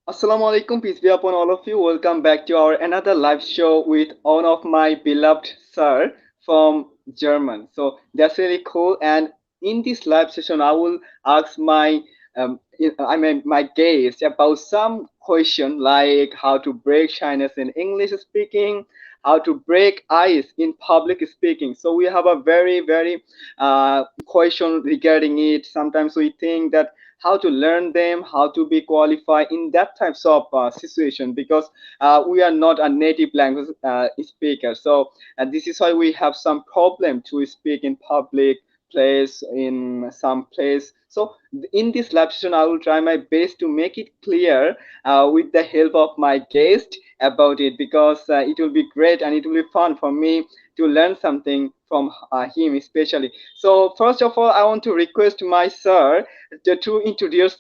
Assalamu alaikum, peace be upon all of you. Welcome back to our another live show with one of my beloved sir from German. So that's really cool. And in this live session, I will ask my guest about some question like how to break shyness in English speaking, how to break ice in public speaking. So we have a very question regarding it. Sometimes we think that how to learn them, how to be qualified in that types of situation because we are not a native language speaker. So this is why we have some problem to speak in public place in some place. So in this live session, I will try my best to make it clear with the help of my guest about it because it will be great and it will be fun for me to learn something from him especially. So first of all, I want to request my sir to introduce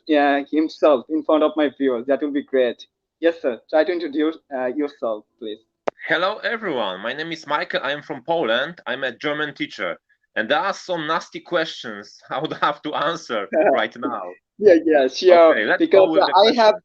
himself in front of my viewers. That will be great. Yes, sir. Try to introduce yourself, please. Hello everyone, my name is Michael, I am from Poland, I'm a German teacher, and there are some nasty questions I would have to answer right now. Yeah, sure. Okay, let's Because go with the I have, question.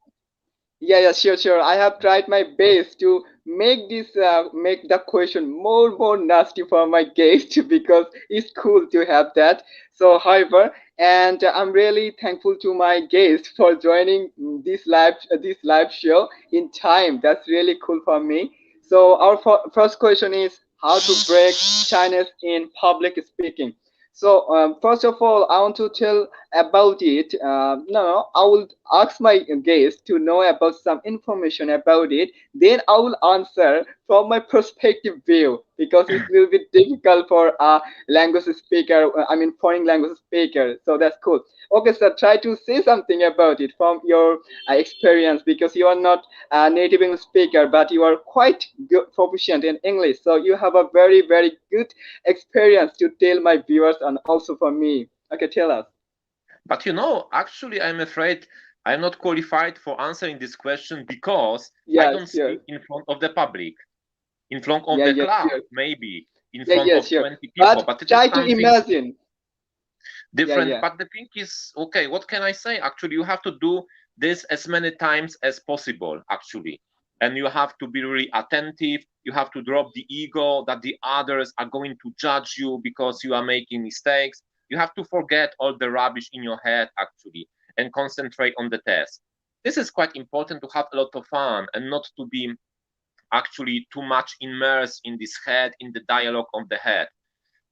yeah, sure. I have tried my best to make the question more nasty for my guest because it's cool to have that. So, however, and I'm really thankful to my guest for joining this live show in time. That's really cool for me. So, our first question is how to break shyness in public speaking. So first of all, I want to tell about it. No, I will ask my guest to know about some information about it. Then I will answer from my perspective view because it's a little bit difficult for a language speaker. I mean, foreign language speaker. So that's cool. Okay, sir, try to say something about it from your experience because you are not a native English speaker, but you are quite good, proficient in English. So you have a very good experience to tell my viewers and also for me. Okay, tell us. But actually, I'm afraid I'm not qualified for answering this question because I Yeah, don't sure. speak in front of the public, in front of Yeah, the yeah, class, sure. maybe, in Yeah, front yeah, of sure. 20 people, But but it is try to something imagine. Yeah, different. yeah. But the thing is, okay, what can I say? Actually, you have to do this as many times as possible, actually. And you have to be really attentive. You have to drop the ego that the others are going to judge you because you are making mistakes. You have to forget all the rubbish in your head, actually, and concentrate on the test. This is quite important to have a lot of fun and not to be actually too much immersed in this head, in the dialogue of the head,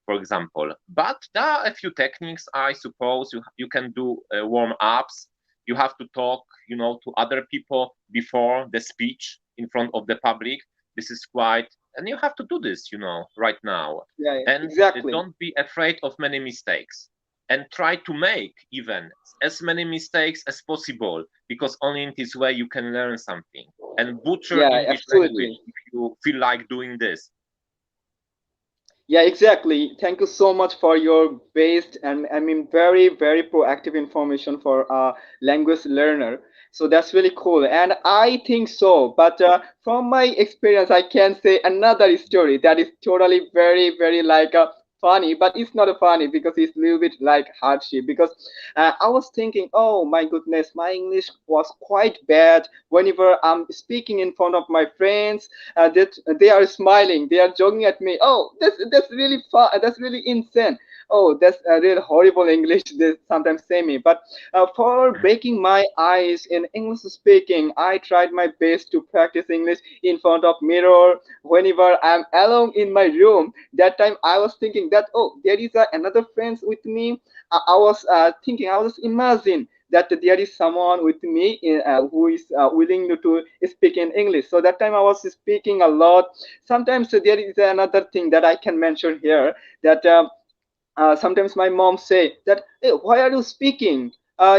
for example. But there are a few techniques, I suppose. You can do warm ups. You have to talk, to other people before the speech in front of the public. This is quite, and you have to do this, right now. Yeah, yeah. And Exactly. don't be afraid of many mistakes. And try to make even as many mistakes as possible, because only in this way you can learn something. And butcher Yeah, English language absolutely. if you feel like doing this. Yeah, exactly. Thank you so much for your based and I mean very proactive information for a language learner. So that's really cool, and I think so. But from my experience, I can say another story that is totally very like funny, but it's not a funny because it's a little bit like hardship. Because I was thinking, oh my goodness, my English was quite bad. Whenever I'm speaking in front of my friends, that they are smiling, they are joking at me. Oh, that's really fun. That's really insane. Oh, that's a real horrible English. They sometimes say me. But for breaking my ice in English speaking, I tried my best to practice English in front of mirror. Whenever I'm alone in my room, that time I was thinking that oh, there is another friend with me. I was thinking, I was imagine that there is someone with me who is willing to speak in English. So that time I was speaking a lot. Sometimes there is another thing that I can mention here that sometimes my mom say that hey, why are you speaking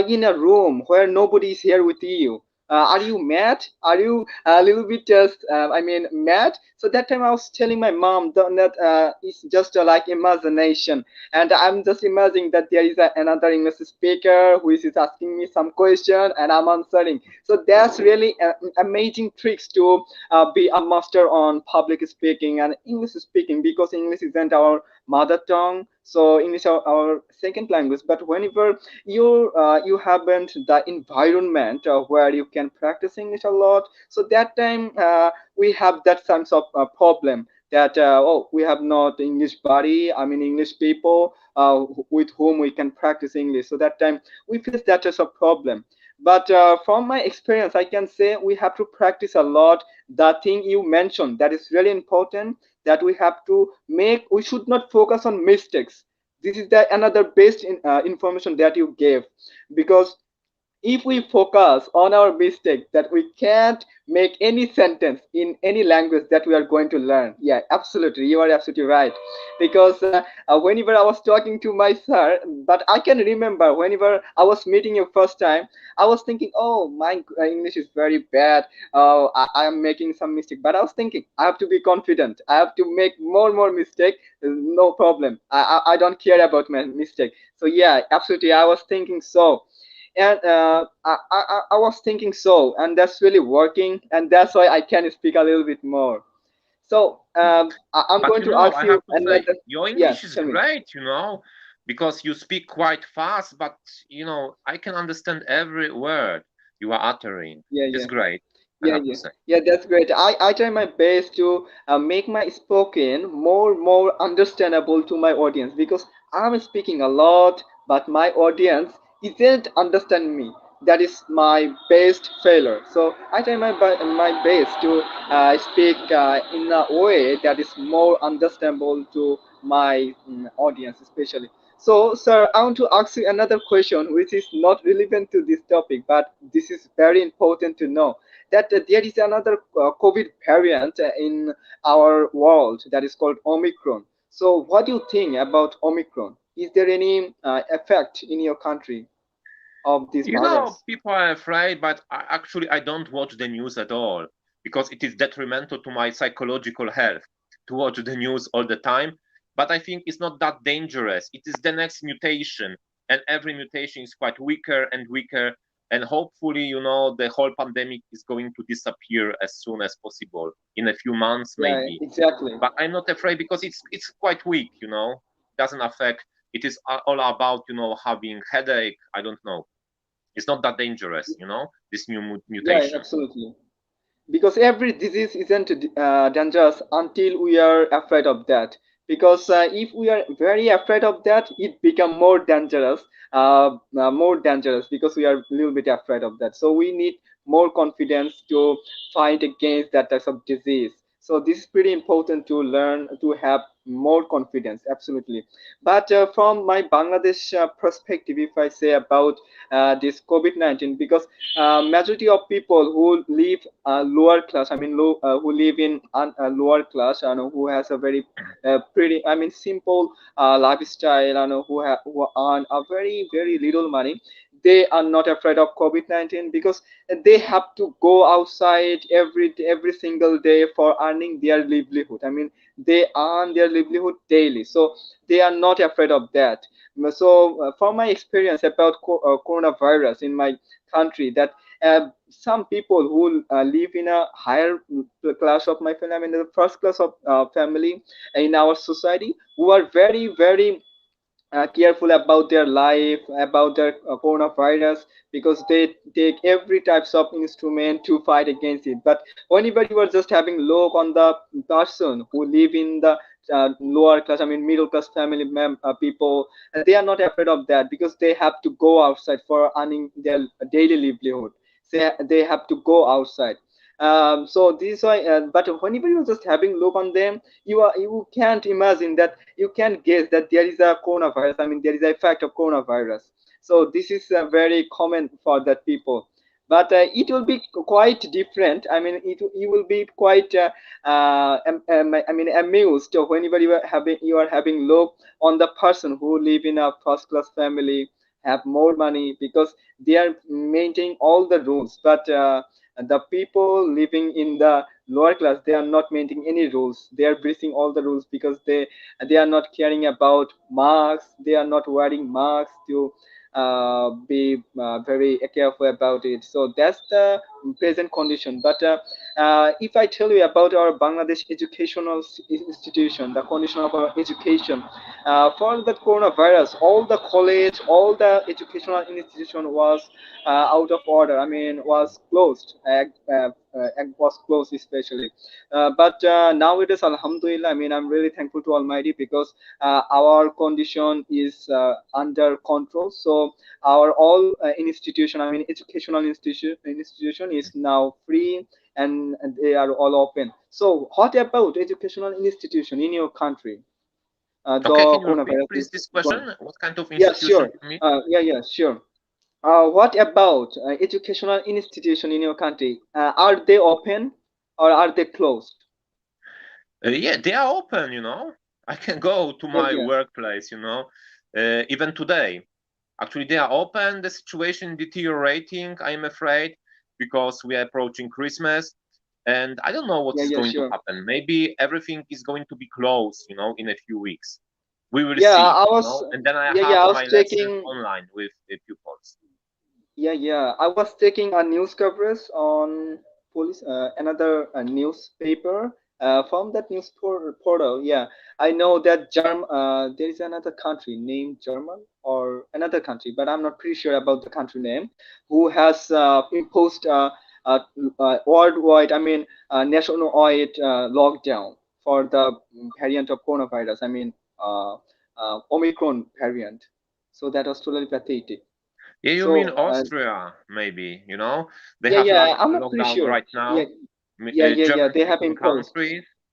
in a room where nobody is here with you? Are you mad? Are you a little bit just I mean mad? So that time I was telling my mom that it's just like imagination, and I'm just imagining that there is another English speaker who is asking me some question and I'm answering. So that's really amazing tricks to be a master on public speaking and English speaking because English isn't our mother tongue, so English our second language. But whenever you haven't the environment where you can practice English a lot, so that time we have that sense of problem that oh, we have not English body, I mean English people with whom we can practice English. So that time we face that as a problem. But from my experience, I can say we have to practice a lot. The thing you mentioned that is really important, that we have to make, we should not focus on mistakes. This is the another best information that you gave, because if we focus on our mistake, that we can't make any sentence in any language that we are going to learn. Yeah, absolutely, you are absolutely right. Because whenever I was talking to my sir, but I can remember whenever I was meeting you first time, I was thinking, oh, my English is very bad. I am making some mistake, but I was thinking I have to be confident, I have to make more mistake. No problem, I don't care about my mistake. So yeah, absolutely, I was thinking so. And I was thinking so, and that's really working, and that's why I can speak a little bit more. So I'm But going you to know, ask I you have to say, another. your Yeah, English is tell me. great, because you speak quite fast, but I can understand every word you are uttering. Yeah, It's yeah. great, I Yeah, have to yeah, say. yeah. That's great. I try my best to make my spoken more understandable to my audience, because I'm speaking a lot, but my audience isn't understanding me. That is my best failure. So I try my best to speak in a way that is more understandable to my audience, especially. So, sir, I want to ask you another question, which is not relevant to this topic, but this is very important to know, that there is another COVID variant in our world that is called Omicron. So, what do you think about Omicron? Is there any effect in your country of this virus? People are afraid, but actually, I don't watch the news at all because it is detrimental to my psychological health to watch the news all the time. But I think it's not that dangerous. It is the next mutation, and every mutation is quite weaker and weaker. And hopefully, the whole pandemic is going to disappear as soon as possible in a few months, Yeah, maybe. exactly. But I'm not afraid because it's quite weak. Doesn't affect. It is all about having headache. I don't know, it's not that dangerous, this new Yeah, mutation. absolutely. Because every disease isn't dangerous until we are afraid of that. Because if we are very afraid of that, it become more dangerous, because we are a little bit afraid of that. So we need more confidence to fight against that types of disease. So this is pretty important to learn, to have more confidence, absolutely. But from my Bangladesh perspective, if I say about this COVID-19, because majority of people who live lower class, I mean who live in lower class and who has a very pretty, I mean simple lifestyle, and who earn a very little money, they are not afraid of COVID-19, because they have to go outside every single day for earning their livelihood. I mean, they earn their livelihood daily, so they are not afraid of that. So from my experience about coronavirus in my country, that some people who live in a higher class of my family, I mean the first class of family in our society, who are very careful about their life, about their coronavirus, because they take every types of instrument to fight against it. But whenever you are just having look on the person who live in the lower class, I mean middle class family people, they are not afraid of that, because they have to go outside for earning their daily livelihood. So they have to go outside. So this is why, but whenever you're just having look on them, you can't imagine that, you can guess that there is a coronavirus, I mean there is a effect of coronavirus. So this is very common for that people. But it will be quite different, I mean you will be quite I mean amused whenever you are having look on the person who live in a first class family, have more money, because they are maintaining all the rules. But the people living in the lower class, they are not maintaining any rules, they are breaching all the rules, because they are not caring about masks, they are not wearing masks to be very careful about it. So that's the present condition. But if I tell you about our Bangladesh educational institution, the condition of our education for the coronavirus, all the college, all the educational institution was out of order. I mean, was closed. Was closed especially. But nowadays, Alhamdulillah, I mean, I'm really thankful to Almighty because our condition is under control. So our all institution, I mean, educational institution is now free and they are all open. So what about educational institution in your country? Okay, The can you repeat coronavirus please is this gone. question? What kind of Yeah, institution sure. you mean? Yeah, sure. What about educational institution in your country? Are they open or are they closed? Yeah, they are open, you know. I can go to Yeah, my yeah, workplace, you know, even today. Actually, they are open. The situation deteriorating, I'm afraid, because we are approaching Christmas, and I don't know what yeah, is yeah, going to sure. happen. Maybe everything is going to be closed, you know, in a few weeks. We will Yeah, see, I you was. know, and then I Yeah, have I was my lessons checking. online with the pupils. Yeah. I was taking a news coverage on police, another newspaper from that portal. Yeah, I know that there is another country named German or another country, but I'm not pretty sure about the country name, who has imposed worldwide, I mean, nationwide lockdown for the variant of coronavirus. I mean, Omicron variant. So that was totally pathetic. Yeah, you mean So Austria, maybe, you know, they have yeah, I'm not pretty lockdown sure. right Yeah, now. yeah. They have German-speaking imposed.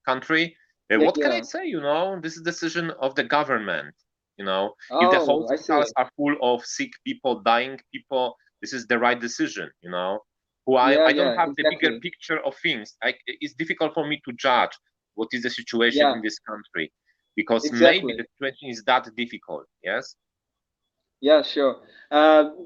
country. Yeah, What can I yeah. say? You know, this is decision of the government. You know, if the Oh, I hospitals see. are full of sick people, dying people, this is the right decision. You know, I don't Yeah, have the bigger exactly. picture of things. It's difficult for me to judge what is the situation Yeah, in this country because maybe exactly. the situation is that difficult. Yes. Yeah, sure.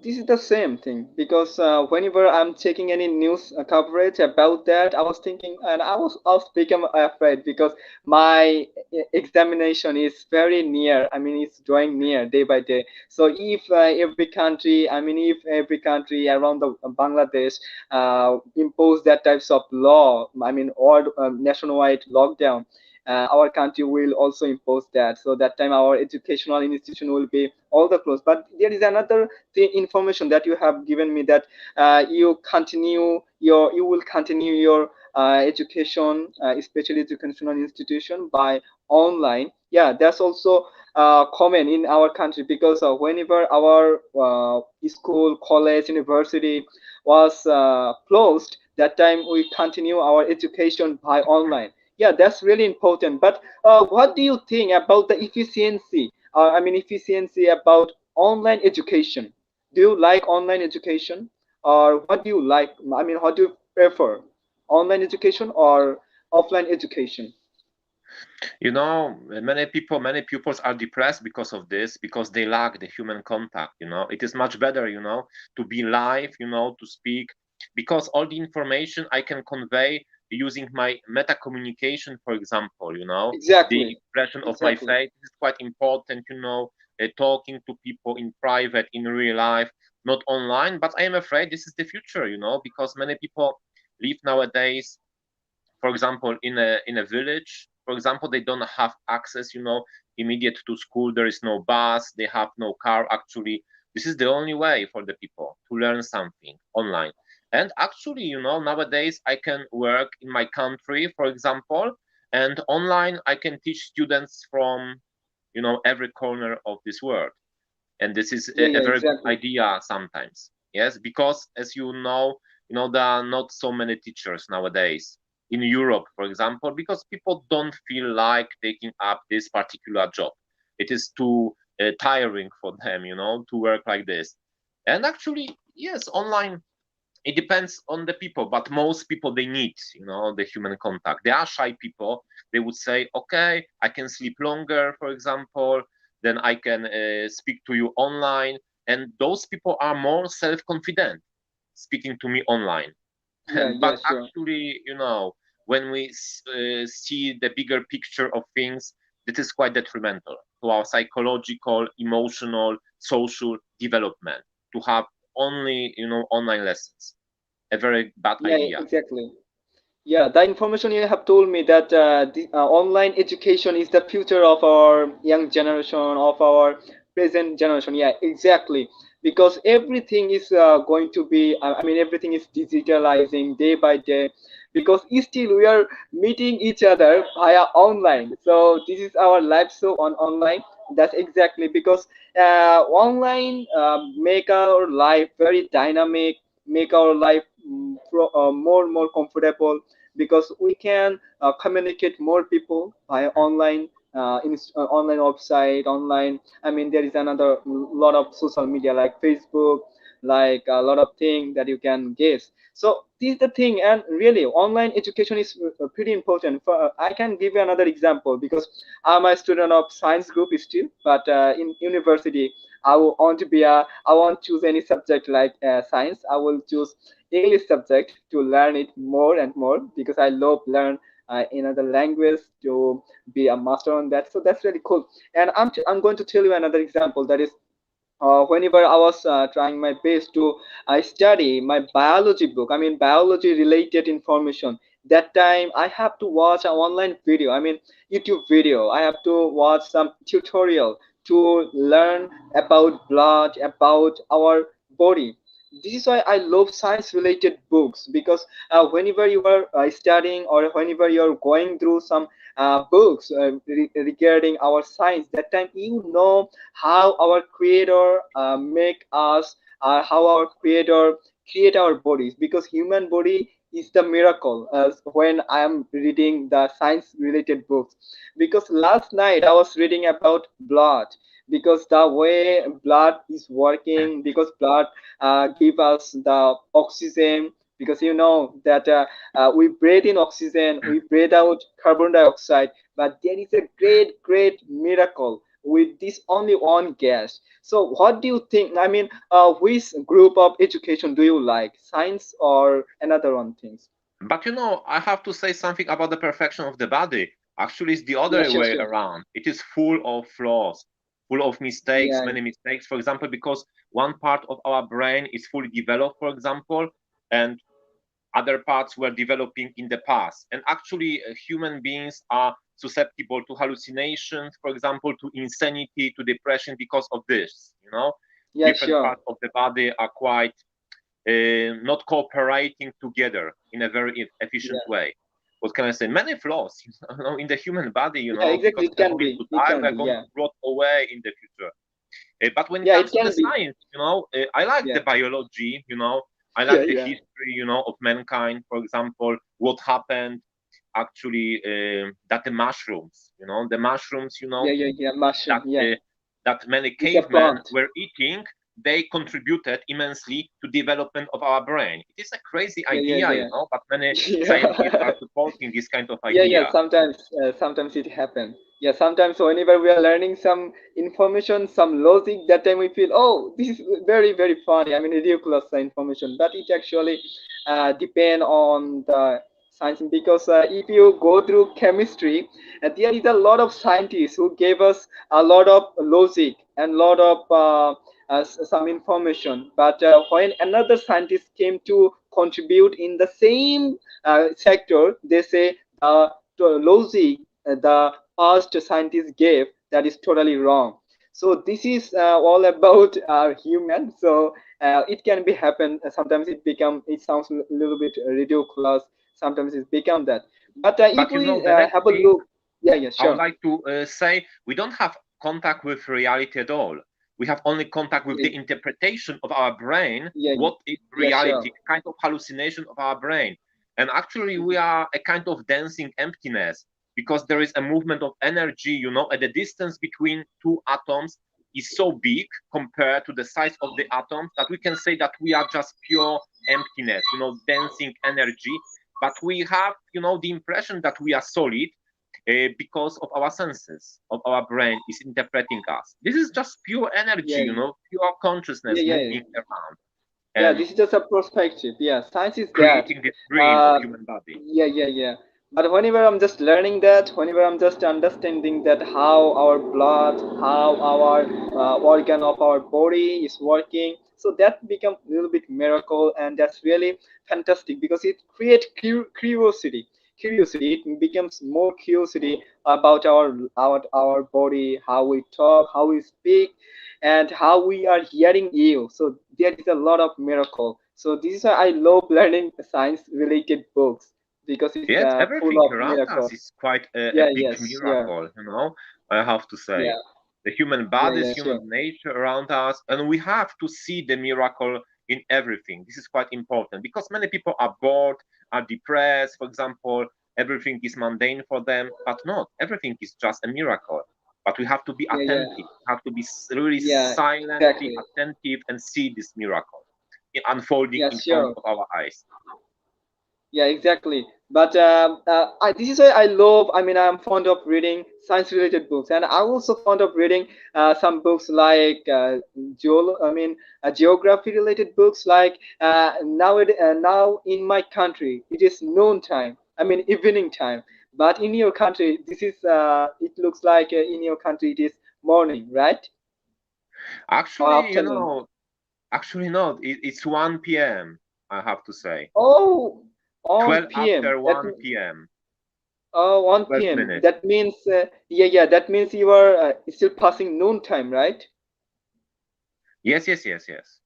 This is the same thing because whenever I'm checking any news coverage about that, I was thinking, and I was become afraid because my examination is very near. I mean, it's drawing near day by day. So if every country, I mean, if every country around the Bangladesh impose that types of law, I mean, or nationwide lockdown, our country will also impose that. So that time our educational institution will be all the close. But there is another information that you have given me that you will continue your education, especially educational institution by online. Yeah, that's also common in our country because whenever our school, college, university was closed, that time we continue our education by online. Yeah, that's really important. But what do you think about the efficiency? I mean, efficiency about online education. Do you like online education, or what do you like? I mean, what do you prefer, online education or offline education? You know, many pupils are depressed because of this, because they lack the human contact. You know, it is much better, you know, to be live, you know, to speak, because all the information I can convey using my meta communication, for example, you know, the Exactly, expression of my exactly. face is quite important, you know, talking to people in private, in real life, not online. But I am afraid this is the future, you know, because many people live nowadays, for example, in a village, for example, they don't have access, you know, immediate to school. There is no bus, they have no car. Actually, this is the only way for the people to learn something online. And actually, you know, nowadays I can work in my country, for example, and online I can teach students from, you know, every corner of this world. And this is Yeah, a yeah, very good exactly. idea sometimes. Yes, because as you know, there are not so many teachers nowadays in Europe, for example, because people don't feel like taking up this particular job. It is too tiring for them, you know, to work like this. And actually, yes, online, it depends on the people, but most people, they need, you know, the human contact. They are shy people. They would say, okay, I can sleep longer, for example, then I can speak to you online. And those people are more self-confident speaking to me online. Yeah, yeah, But sure. actually, you know, when we see the bigger picture of things, it is quite detrimental to our psychological, emotional, social development to have only, you know, online lessons. a very bad Yeah, idea. exactly. Yeah, the information you have told me that the online education is the future of our young generation, of our present generation. Yeah, exactly. Because everything is going to be, I mean, everything is digitalizing day by day. Because still we are meeting each other via online. So this is our live show on online. That's exactly because online make our life very dynamic, make our life more and more comfortable because we can communicate more people via online online website online. I mean there is another lot of social media like Facebook, like a lot of things that you can guess. So this is the thing, and really online education is pretty important. I can give you another example because I'm a student of science group still, but in university I will want to be a I won't choose any subject like science. I will choose English subject to learn it more and more because I love learn another language to be a master on that. So that's really cool. And I'm going to tell you another example that is whenever I was trying my best to study my biology book, I mean biology related information. That time I have to watch an online video. I mean YouTube video. I have to watch some tutorial to learn about blood, about our body. This is why I love science related books because whenever you are studying or whenever you are going through some books regarding our science, that time you know how our creator make us how our creator create our bodies because human body is the miracle as when I am reading the science related books because last night I was reading about blood because the way blood is working because blood give us the oxygen because you know that we breathe in oxygen, we breathe out carbon dioxide, but there is a great miracle with this only one gas. So what do you think? I mean, which group of education do you like, science or another one things? But I have to say something about the perfection of the body. Actually, it's the Yeah, other sure, way sure. around. It is full of flaws, full of mistakes, Yeah, many mistakes. For example, because one part of our brain is fully developed, for example, and other parts were developing in the past. And actually, human beings are susceptible to hallucinations, for example, to insanity, to depression because of this. yeah, Different sure. parts of the body are quite not cooperating together in a very efficient Yeah, way. What can I say? Many flaws in the human body, yeah, exactly. because It we are can going be. to It die, can we are be. going Yeah, to rot away in the future. But when it yeah, it comes to the can be. science, I like Yeah, the biology, I yeah, like the yeah, history, of mankind, for example, what happened actually that the mushrooms, the mushrooms, yeah, yeah, yeah. Mushroom. that Yeah, that many it's a cavemen plant. were eating, they contributed immensely to development of our brain. It is a crazy Yeah, yeah, idea, yeah. but many scientists Yeah. are supporting this kind of Yeah, yeah, idea. sometimes it happens. Yeah, sometimes whenever we are learning some information, some logic, that time we feel, oh, this is very funny. I mean, ridiculous information, but it actually depend on the science because if you go through chemistry, there is a lot of scientists who gave us a lot of logic and lot of some information. But when another scientist came to contribute in the same sector, they say logic the past scientists gave that is totally wrong. So this is all about human. So it can be happen. Sometimes it sounds a little bit ridiculous. Sometimes it become that. But if But we the next have a thing look, yeah, yeah, I would sure, like to say, we don't have contact with reality at all. We have only contact with yeah, the interpretation of our brain. yeah, What is yeah, sure, reality? A kind of hallucination of our brain. And actually, we are a kind of dancing emptiness because there is a movement of energy, and the distance between two atoms is so big compared to the size of the atoms that we can say that we are just pure emptiness, dancing energy. But we have, the impression that we are solid because of our senses, of our brain is interpreting us. This is just pure energy, yeah, pure consciousness yeah, yeah. moving around Yeah, and this is just a perspective. Yeah, science is that. creating this dream of Uh, human body. yeah, yeah, yeah. But whenever I'm just learning that, whenever I'm just understanding that how our blood, how our organ of our body is working, So that becomes a little bit miracle, and that's really fantastic because it creates curiosity. It becomes more curiosity about our body, how we talk, how we speak, and how we are hearing you. So there is a lot of miracle. So this is why I love learning science related books because it's Yes, full everything of around us miracle. is quite a Yeah, big yes, yeah, miracle, you know, I have to say. yeah, The human yeah, bodies, yeah, human sure. nature around us, and we have to see the miracle in everything. This is quite important because many people are bored, are depressed, for example, everything is mundane for them, but not everything is just a miracle. But we have to be Yeah, yeah, attentive, we have to be really yeah, silently exactly. attentive and see this miracle unfolding Yeah, in front sure. of our eyes. Yeah, exactly. But this is why I love. I mean, I'm fond of reading science-related books, and I'm also fond of reading some books like geography-related books. Like now in my country, it is noon time. I mean, evening time. But in your country, this is. It looks like in your country it is morning, right? Or Actually, afternoon. actually not. It's 1 p.m. I have to say. Oh, on 12 PM. after That 1 p.m. 1 12 p.m. minutes. That means, yeah, that means you are still passing noon time, right? Yes, yes, yes, yes.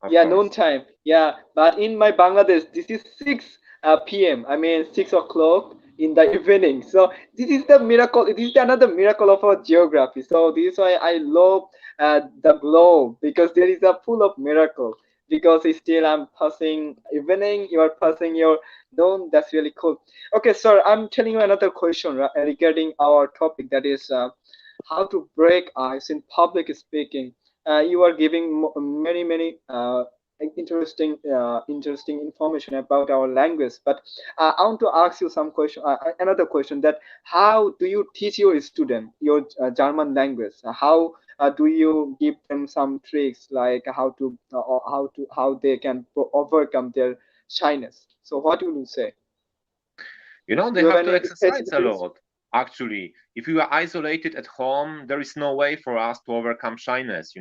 Of Yeah, noon course. time. Yeah, but in my Bangladesh, this is 6 p.m. I mean, 6 o'clock in the evening. So this is the miracle. This is another miracle of our geography. So this is why I love the globe because there is a full of miracle. Because it's still I'm passing evening, you are passing your noon. That's really cool. Okay, sir, I'm telling you another question regarding our topic. That is how to break ice in public speaking. You are giving many interesting information about our language, but I want to ask you some question, another question, that how do you teach your student your German language? How do you give them some tricks like how they can overcome their shyness? So what will you say? They Do you have have to any exercise specific a tricks? lot. Actually, if we are isolated at home, there is no way for us to overcome shyness.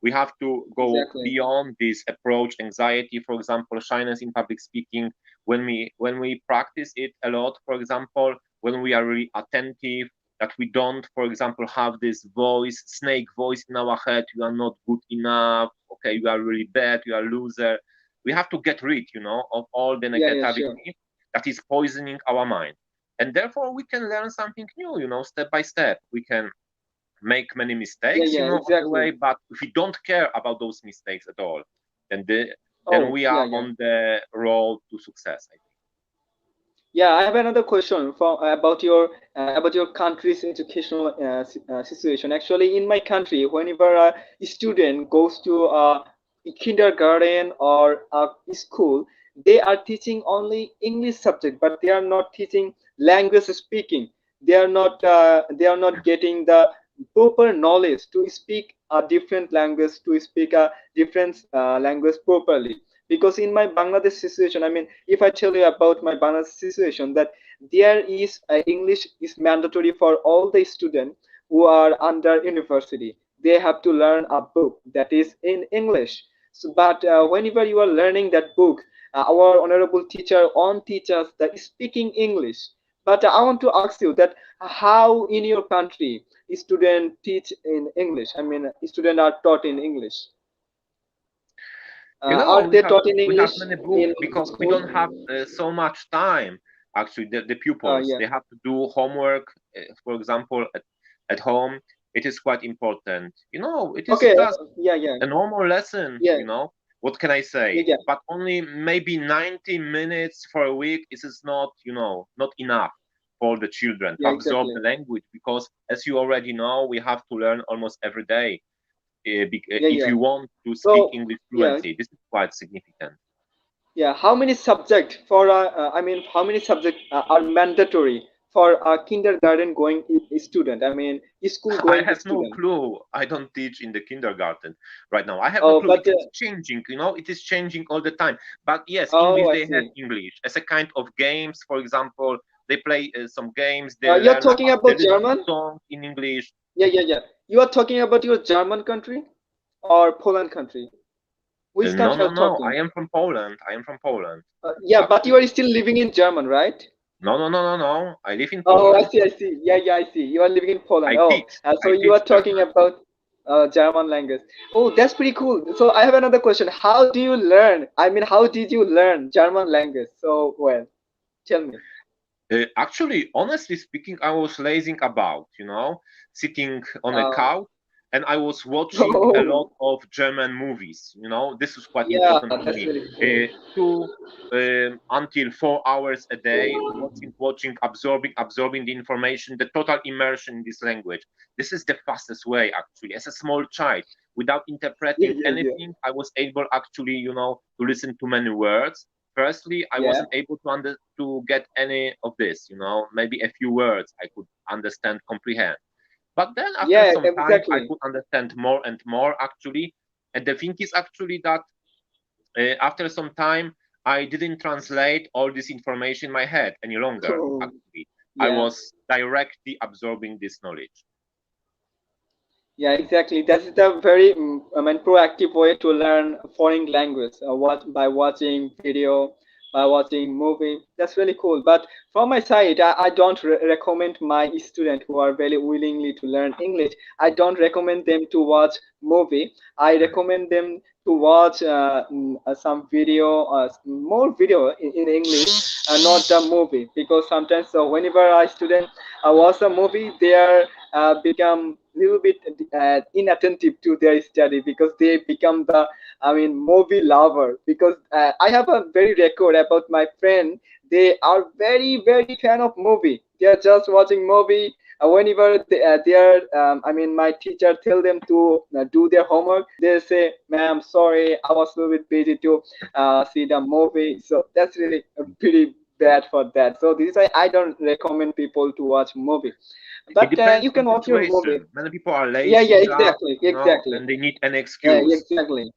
We have to go Exactly. beyond this approach anxiety, for example, shyness in public speaking. When we practice it a lot, for example, when we are really attentive, that we don't, for example, have this voice, snake voice in our head, you are not good enough, okay, you are really bad, you are a loser. We have to get rid of all the Yeah, yeah, sure. negativity that is poisoning our mind. And therefore, we can learn something new step by step. We can make many Yeah, mistakes, yeah, on the way, exactly. but if we don't care about those mistakes at all, then then Oh, we yeah, are yeah. on the road to success, I think. Yeah, I have another question about your country's educational situation. Actually, in my country, whenever a student goes to a kindergarten or a school, they are teaching only English subject, but they are not teaching language speaking. They are not getting the proper knowledge to speak a different language, to speak a different language properly. Because in my Bangladesh situation, I mean, if I tell you about my Bangladesh situation, that there is English is mandatory for all the students who are under university. They have to learn a book that is in English. So, but whenever you are learning that book, our honorable teacher on teaches that speaking English. But I want to ask you that how in your country students teach in English? I mean, students are taught in English. Are We they have taught in we have English many in books because we school? don't have so much time. Actually, the pupils, Yeah. they have to do homework, for example, at home. It is quite important. It is Okay. just Yeah. Yeah. a normal lesson. Yeah. What can I Yeah. say? Yeah. But only maybe 90 minutes for a week is not enough for the children to Yeah. absorb the Exactly. language because, as you already know, we have to learn almost every day Yeah. if Yeah. you want to speak So English yeah. fluency. This is quite significant. Yeah. How many subject for I mean, how many subject are mandatory for a kindergarten going student? I mean, school I going have no student. clue. I don't teach in the kindergarten right now. I have no Oh, clue. but It is changing. It is changing all the time. But yes, oh, English, I they have see. English as a kind of games. For example, they play some games, they You're learn talking about the about little German? songs in English. Yeah. Yeah. Yeah. You are talking about your German country or Poland country? Which No, country no, are you no. I talking? am from Poland. I am from Poland, Yeah, but you are actually. still living in German, right? No, no, no, no, no. I live in Oh, I Poland. see, I see. Yeah, yeah, I see. You are living in Poland. I Oh, teach. so I you are teach talking German. about German language. Oh, that's pretty cool. So I have another question. How do you learn? I mean, how did you learn German language so well? Tell me. Actually, honestly speaking, I was lazing about, sitting on a Uh, couch, and I was watching a oh, lot of German movies. This is quite yeah, important for that's me. really cool. 2 until 4 hours a day, watching, absorbing the information, the total immersion in this language. This is the fastest way, actually. As a small child, without Yeah, interpreting yeah, yeah. anything, I was able actually, to listen to many words. Firstly, I Yeah, wasn't able to get any of this, maybe a few words I could understand, comprehend. But then after yeah, some time, I exactly. could understand more and more actually. And the thing is actually that after some time, I didn't translate all this information in my head any longer. Oh, Actually, I yeah. was directly absorbing this knowledge. Yeah, exactly. That is the very, I mean, proactive way to learn foreign language. What by watching video, by watching movie. That's really cool. But from my side, I don't recommend my student who are very willingly to learn English. I don't recommend them to watch movie. I recommend them to watch some video, more video in English, not the movie. Because sometimes, whenever a student watch a movie, they are become little bit inattentive to their study because they become the, I mean, movie lover. Because I have a very record about my friend. They are very very fan of movie. They are just watching movie. Whenever they are, I mean, my teacher tell them to do their homework, they say, "Ma'am, sorry, I was a little bit busy to see the movie." So that's really pretty bad for that. So this is why I don't recommend people to watch movie. It But depends you on can watch your movie. situation. Many people are Yeah, yeah, lazy just, exactly, exactly. and they need an excuse. Exactly.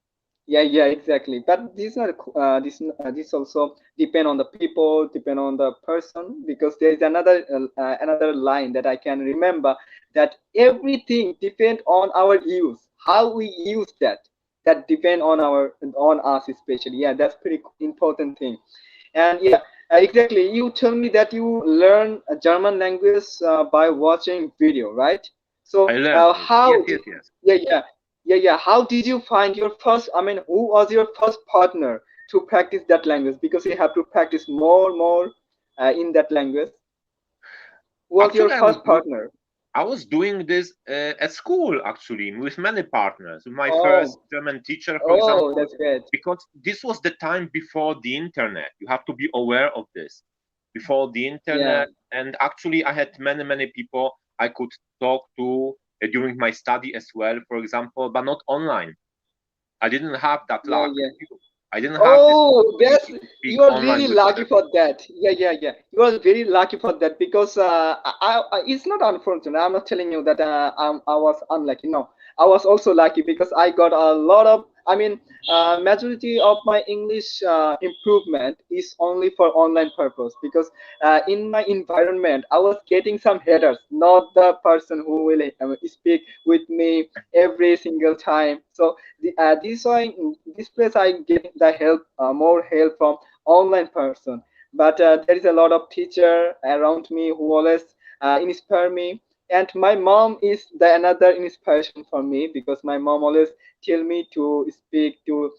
Yeah, yeah, exactly. But this not this also depend on the people, depend on the person, because there is another line that I can remember, that everything depend on our use, how we use that depend on our on us especially. Yeah, that's pretty important thing. And yeah, exactly. You tell me that you learn a German language by watching video, right? So I learned this. Yes, how yes, did, yes. yeah, yeah, yeah, yeah. How did you find your first? I mean, who was your first partner to practice that language? Because you have to practice more in that language. Who was your Actually, first partner? I was doing this at school, actually, with many partners. With my first Oh, German teacher, for oh, example, that's great. because this was the time before the internet. You have to be aware of this. Before the Yeah, internet, and actually, I had many people I could talk to during my study as well, for example, but not online. I didn't have that yeah, luck. yeah. I didn't have this Oh, that's, opportunity to speak you are online really with lucky other for people. that. Yeah, yeah, yeah. You are very lucky for that because it's not unfortunate. I'm not telling you that I was unlucky. No, I was also lucky because I got a lot of. I mean, majority of my English improvement is only for online purpose because in my environment I was getting some haters, not the person who will speak with me every single time. So this why in this place I get the help, more help from online person. But there is a lot of teacher around me who always inspire me. And my mom is the another inspiration for me because my mom always tell me to speak, to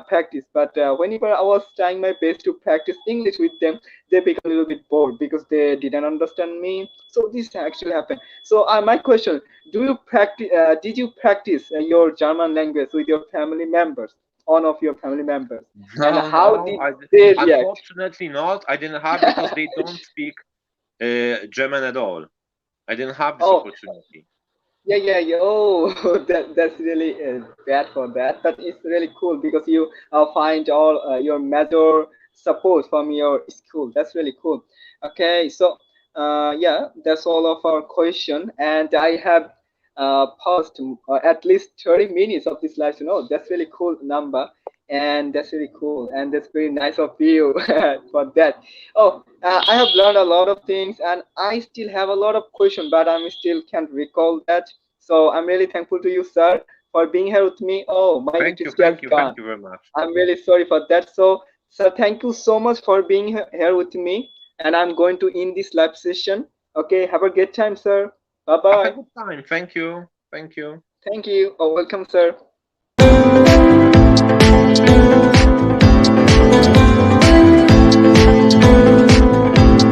practice. But whenever I was trying my best to practice English with them, they become a little bit bored because they didn't understand me. So this actually happened. So my question: do you practice? Did you practice your German language with your family members, one of your family members, and No, how no, did they react? unfortunately not. I didn't have because they don't speak German at all. I didn't have this Oh, opportunity. yeah, yeah, yeah. Oh, that's really bad for that, but it's really cool because you find all your major support from your school. That's really cool. Okay, so yeah, that's all of our question, and I have paused at least 30 minutes of this live. That's really cool number, and that's really cool, and that's very nice of you for that. Oh, I have learned a lot of things, and I still have a lot of questions, but I still can't recall that. So I'm really thankful to you, sir, for being here with me. Oh, my electricity has thank gone. you very much. I'm really sorry for that. So, sir, thank you so much for being here with me. And I'm going to end this live session. Okay, have a great time, sir. Bye Have a bye. good time. Thank you. Thank you. Thank you. Oh, welcome, sir.